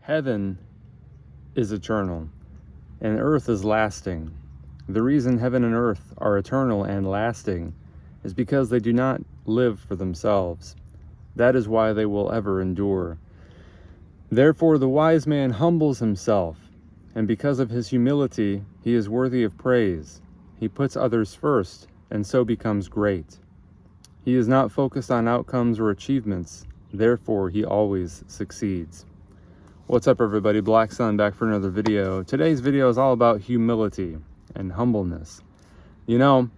Heaven is eternal, and earth is lasting. The reason heaven and earth are eternal and lasting is because they do not live for themselves. That is why they will ever endure. Therefore the wise man humbles himself, and because of his humility he is worthy of praise. He puts others first, and so becomes great. He is not focused on outcomes or achievements, therefore he always succeeds. What's up everybody, Black Sun back for another video. Today's video is all about humility and humbleness. You know,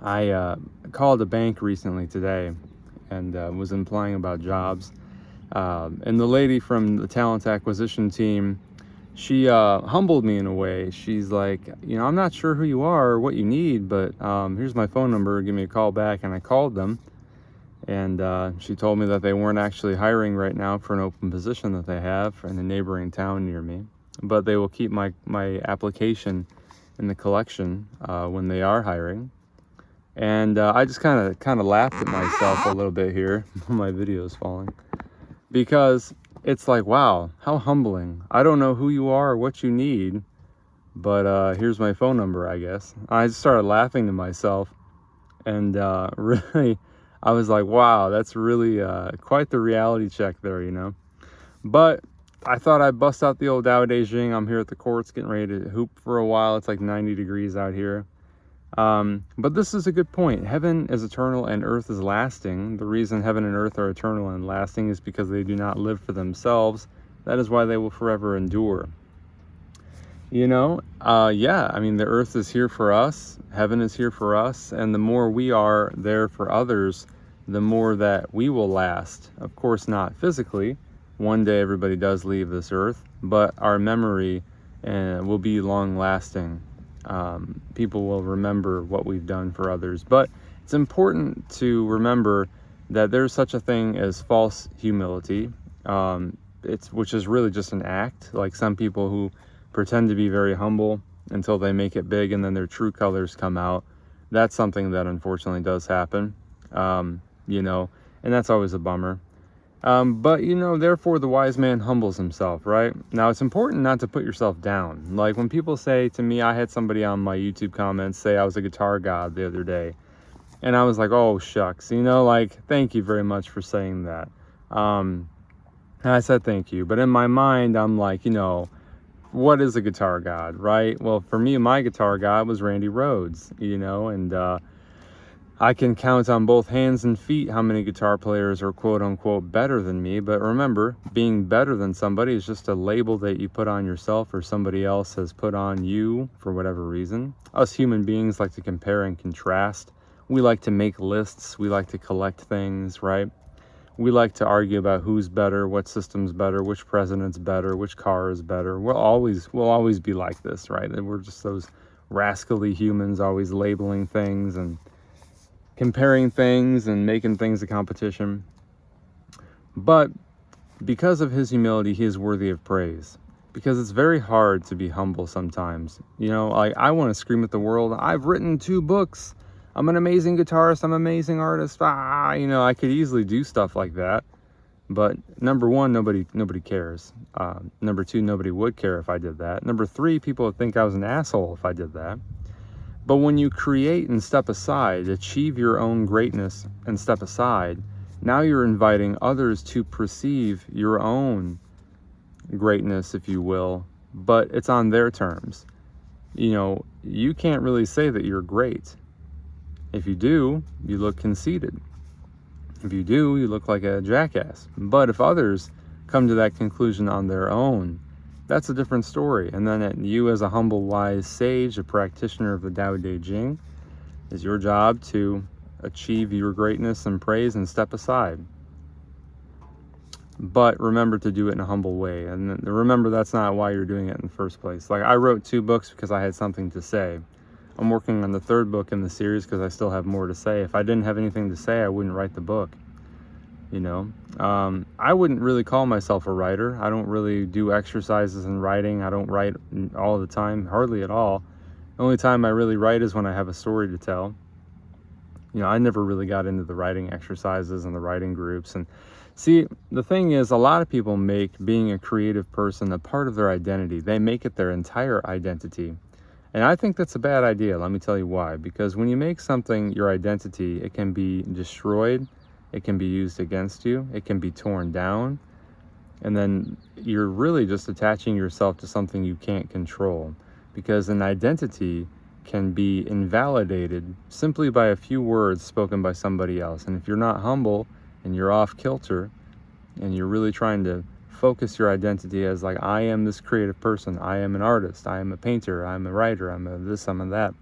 I called a bank recently today and was implying about jobs. And the lady from the talent acquisition team, she humbled me in a way. She's like, you know, I'm not sure who you are or what you need, but here's my phone number, give me a call back. And I called them, and she told me that they weren't actually hiring right now for an open position that they have in a neighboring town near me, but they will keep my application in the collection when they are hiring. And I just kind of laughed at myself a little bit here. My video is falling, because it's like, wow, how humbling. I don't know who you are or what you need, but here's my phone number, I guess. I just started laughing to myself, and really, I was like, wow, that's really quite the reality check there, you know. But I thought I'd bust out the old Dao De Jing. I'm here at the courts getting ready to hoop for a while. It's like 90 degrees out here. But this is a good point. Heaven is eternal and earth is lasting. The reason heaven and earth are eternal and lasting is because they do not live for themselves. That is why they will forever endure. You know, yeah, I mean, the earth is here for us, heaven is here for us, and the more we are there for others, the more that we will last. Of course, not physically. One day everybody does leave this earth, but our memory will be long lasting. People will remember what we've done for others. But it's important to remember that there's such a thing as false humility, which is really just an act. Like some people who pretend to be very humble until they make it big and then their true colors come out. That's something that unfortunately does happen, you know, and that's always a bummer. But, you know, therefore the wise man humbles himself, right? Now, it's important not to put yourself down. Like when people say to me, I had somebody on my YouTube comments say I was a guitar god the other day. And I was like, oh, shucks, you know, like, thank you very much for saying that. And I said thank you. But in my mind, I'm like, you know, what is a guitar god, right? Well, for me, my guitar god was Randy Rhoads, you know, and I can count on both hands and feet how many guitar players are quote unquote better than me. But remember, being better than somebody is just a label that you put on yourself or somebody else has put on you for whatever reason. Us human beings like to compare and contrast. We like to make lists. We like to collect things, right? We like to argue about who's better, what system's better, which president's better, which car is better. We'll always be like this, right? And we're just those rascally humans always labeling things and comparing things and making things a competition. But because of his humility, he is worthy of praise. Because it's very hard to be humble sometimes. You know, like I want to scream at the world, I've written 2 books. I'm an amazing guitarist, I'm an amazing artist. You know, I could easily do stuff like that. But number 1, nobody cares. Number 2, nobody would care if I did that. Number 3, people would think I was an asshole if I did that. But when you create and step aside, achieve your own greatness and step aside, now you're inviting others to perceive your own greatness, if you will, but it's on their terms. You know, you can't really say that you're great. If you do, you look conceited. If you do, you look like a jackass. But if others come to that conclusion on their own, that's a different story. And then you as a humble, wise sage, a practitioner of the Dao De Jing, is your job to achieve your greatness and praise and step aside. But remember to do it in a humble way. And remember that's not why you're doing it in the first place. Like I wrote 2 books because I had something to say. I'm working on the 3rd book in the series because I still have more to say. If I didn't have anything to say, I wouldn't write the book. You know, I wouldn't really call myself a writer. I don't really do exercises in writing. I don't write all the time, hardly at all. The only time I really write is when I have a story to tell. You know, I never really got into the writing exercises and the writing groups. And See, the thing is, a lot of people make being a creative person a part of their identity. They make it their entire identity. And I think that's a bad idea. Let me tell you why. Because when you make something your identity, it can be destroyed, it can be used against you, it can be torn down, and then you're really just attaching yourself to something you can't control. Because an identity can be invalidated simply by a few words spoken by somebody else. And if you're not humble and you're off kilter and you're really trying to focus your identity as like, I am this creative person, I am an artist, I am a painter, I'm a writer, I'm a this, I'm a that,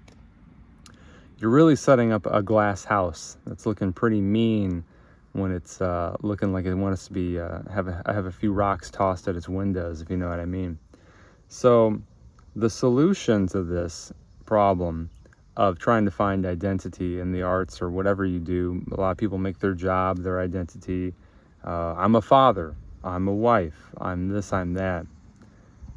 you're really setting up a glass house that's looking pretty mean when it's looking like it wants to be have a few rocks tossed at its windows, if you know what I mean. So the solution to this problem of trying to find identity in the arts or whatever you do, a lot of people make their job their identity. I'm a father, I'm a wife, I'm this, I'm that.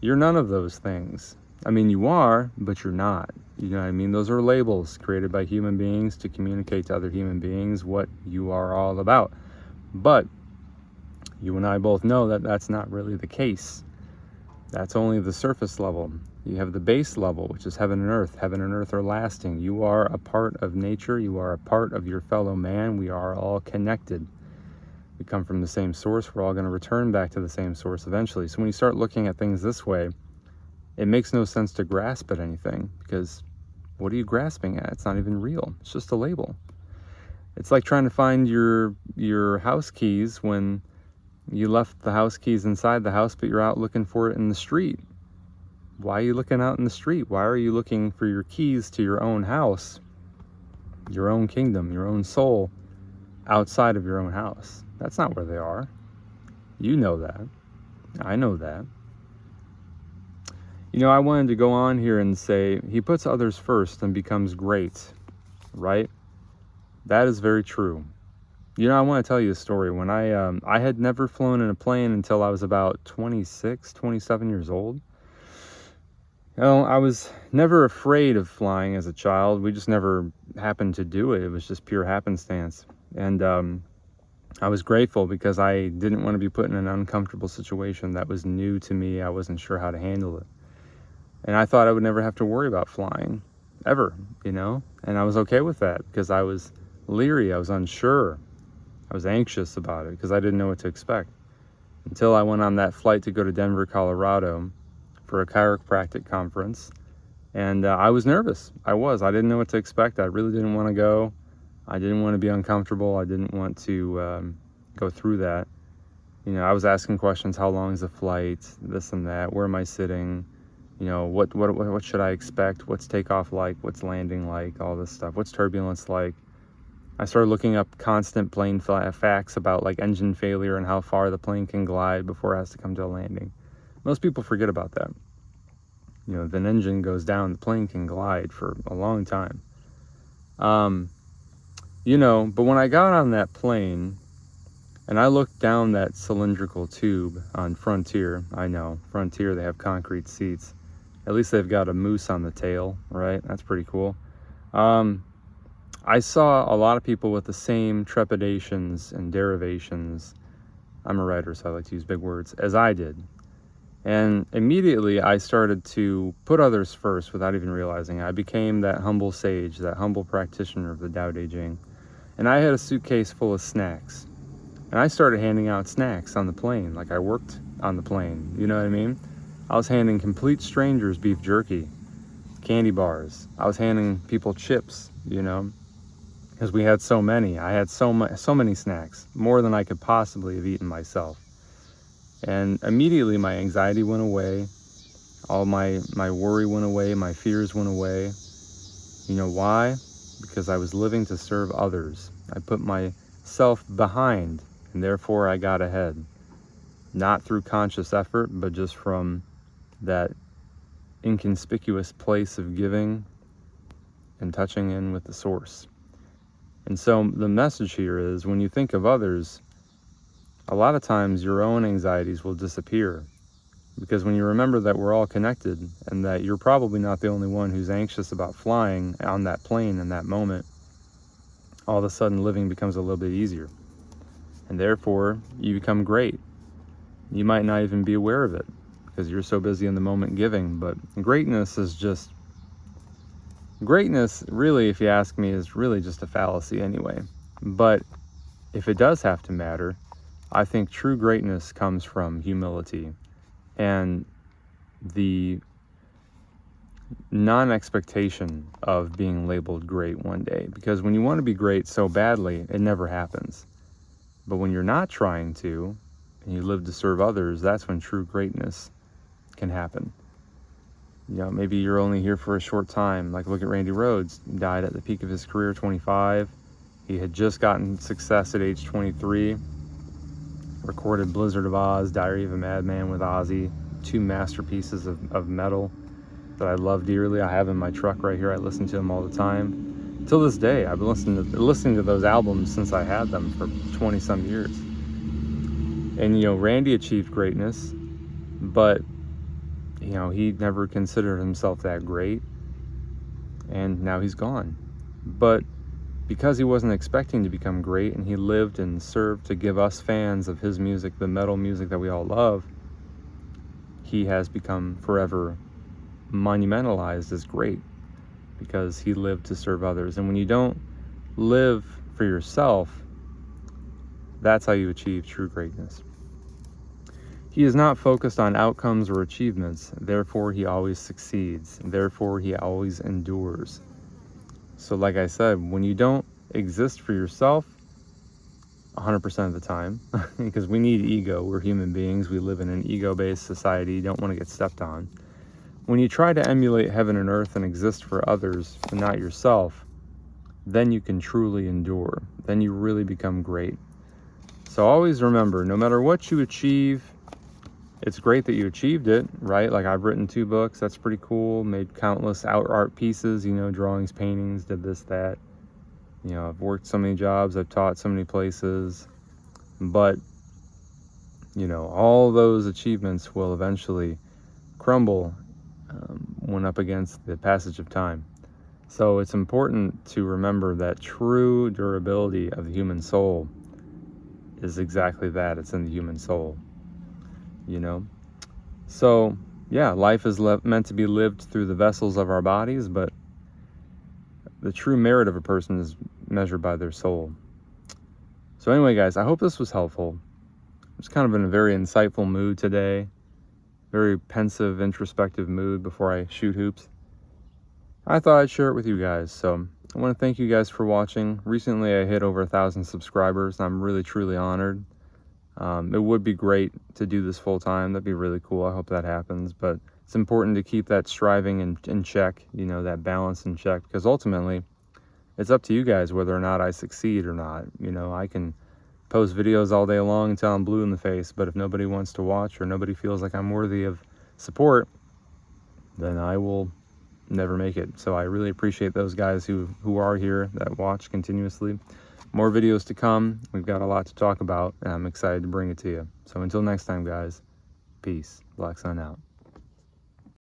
You're none of those things. I mean, you are, but you're not. You know what I mean? Those are labels created by human beings to communicate to other human beings what you are all about. But you and I both know that that's not really the case. That's only the surface level. You have the base level, which is heaven and earth. Heaven and earth are lasting. You are a part of nature. You are a part of your fellow man. We are all connected. We come from the same source. We're all going to return back to the same source eventually. So when you start looking at things this way, it makes no sense to grasp at anything, because what are you grasping at? It's not even real. It's just a label. It's like trying to find your house keys when you left the house keys inside the house, but you're out looking for it in the street. Why are you looking out in the street? Why are you looking for your keys to your own house, your own kingdom, your own soul, outside of your own house? That's not where they are. You know that. I know that. You know, I wanted to go on here and say, he puts others first and becomes great, right? That is very true. You know, I want to tell you a story. When I had never flown in a plane until I was about 26, 27 years old. You know, I was never afraid of flying as a child. We just never happened to do it. It was just pure happenstance. And I was grateful because I didn't want to be put in an uncomfortable situation that was new to me. I wasn't sure how to handle it. And I thought I would never have to worry about flying, ever, you know? And I was okay with that because I was leery, I was unsure, I was anxious about it because I didn't know what to expect. Until I went on that flight to go to Denver, Colorado for a chiropractic conference. And I was nervous. I didn't know what to expect. I really didn't want to go. I didn't want to be uncomfortable. I didn't want to go through that. You know, I was asking questions. How long is the flight? This and that. Where am I sitting? You know, what should I expect? What's takeoff like? What's landing like? All this stuff. What's turbulence like? I started looking up constant plane facts about like engine failure and how far the plane can glide before it has to come to a landing. Most people forget about that. You know, if an engine goes down, the plane can glide for a long time. You know, but when I got on that plane and I looked down that cylindrical tube on Frontier, I know, Frontier, they have concrete seats. At least they've got a moose on the tail, right? That's pretty cool. I saw a lot of people with the same trepidations and derivations, I'm a writer, so I like to use big words, as I did. And immediately I started to put others first without even realizing it. I became that humble sage, that humble practitioner of the Tao Te Ching. And I had a suitcase full of snacks. And I started handing out snacks on the plane, like I worked on the plane, you know what I mean? I was handing complete strangers beef jerky, candy bars. I was handing people chips, you know, because we had so many. I had so many snacks, more than I could possibly have eaten myself. And immediately my anxiety went away, all my worry went away, my fears went away. You know why? Because I was living to serve others. I put myself behind, and therefore I got ahead. Not through conscious effort, but just from that inconspicuous place of giving and touching in with the source. And so the message here is, when you think of others, a lot of times your own anxieties will disappear, because when you remember that we're all connected and that you're probably not the only one who's anxious about flying on that plane in that moment, all of a sudden living becomes a little bit easier. and therefore you become great. You might not even be aware of it because you're so busy in the moment giving, but greatness, really, if you ask me, is really just a fallacy anyway. But if it does have to matter, I think true greatness comes from humility and the non-expectation of being labeled great one day. Because when you want to be great so badly, it never happens. But when you're not trying to, and you live to serve others, that's when true greatness can happen. You know, maybe you're only here for a short time. Like, look at Randy Rhoads. He died at the peak of his career, 25. He had just gotten success at age 23. Recorded Blizzard of Oz, Diary of a Madman with Ozzy. 2 masterpieces of metal that I love dearly. I have in my truck right here. I listen to them all the time. Till this day, I've been listening to those albums since I had them for 20 some years. And, you know, Randy achieved greatness, but, you know, he never considered himself that great, and now he's gone. But because he wasn't expecting to become great, and he lived and served to give us fans of his music, the metal music that we all love, he has become forever monumentalized as great because he lived to serve others. And when you don't live for yourself, that's how you achieve true greatness. He is not focused on outcomes or achievements, therefore he always succeeds, therefore he always endures. So like I said, when you don't exist for yourself 100% of the time, because we need ego, we're human beings, we live in an ego-based society, you don't want to get stepped on. When you try to emulate heaven and earth and exist for others and not yourself, then you can truly endure. Then you really become great. So always remember, no matter what you achieve, it's great that you achieved it, right? Like, I've written 2 books, that's pretty cool. Made countless art pieces, you know, drawings, paintings, did this, that. You know, I've worked so many jobs, I've taught so many places. But, you know, all those achievements will eventually crumble when up against the passage of time. So it's important to remember that true durability of the human soul is exactly that. It's in the human soul, you know? So, yeah, life is meant to be lived through the vessels of our bodies, but the true merit of a person is measured by their soul. So anyway, guys, I hope this was helpful. I'm just kind of in a very insightful mood today. Very pensive, introspective mood before I shoot hoops. I thought I'd share it with you guys. So I want to thank you guys for watching. Recently, I hit over 1,000 subscribers. And I'm really, truly honored. It would be great to do this full time. That'd be really cool. I hope that happens. But it's important to keep that striving in check, you know, that balance in check. Because ultimately, it's up to you guys whether or not I succeed or not. You know, I can post videos all day long until I'm blue in the face, but if nobody wants to watch or nobody feels like I'm worthy of support, then I will never make it. So I really appreciate those guys who are here, that watch continuously. More videos to come. We've got a lot to talk about, and I'm excited to bring it to you. So until next time, guys, peace. Black Sun out.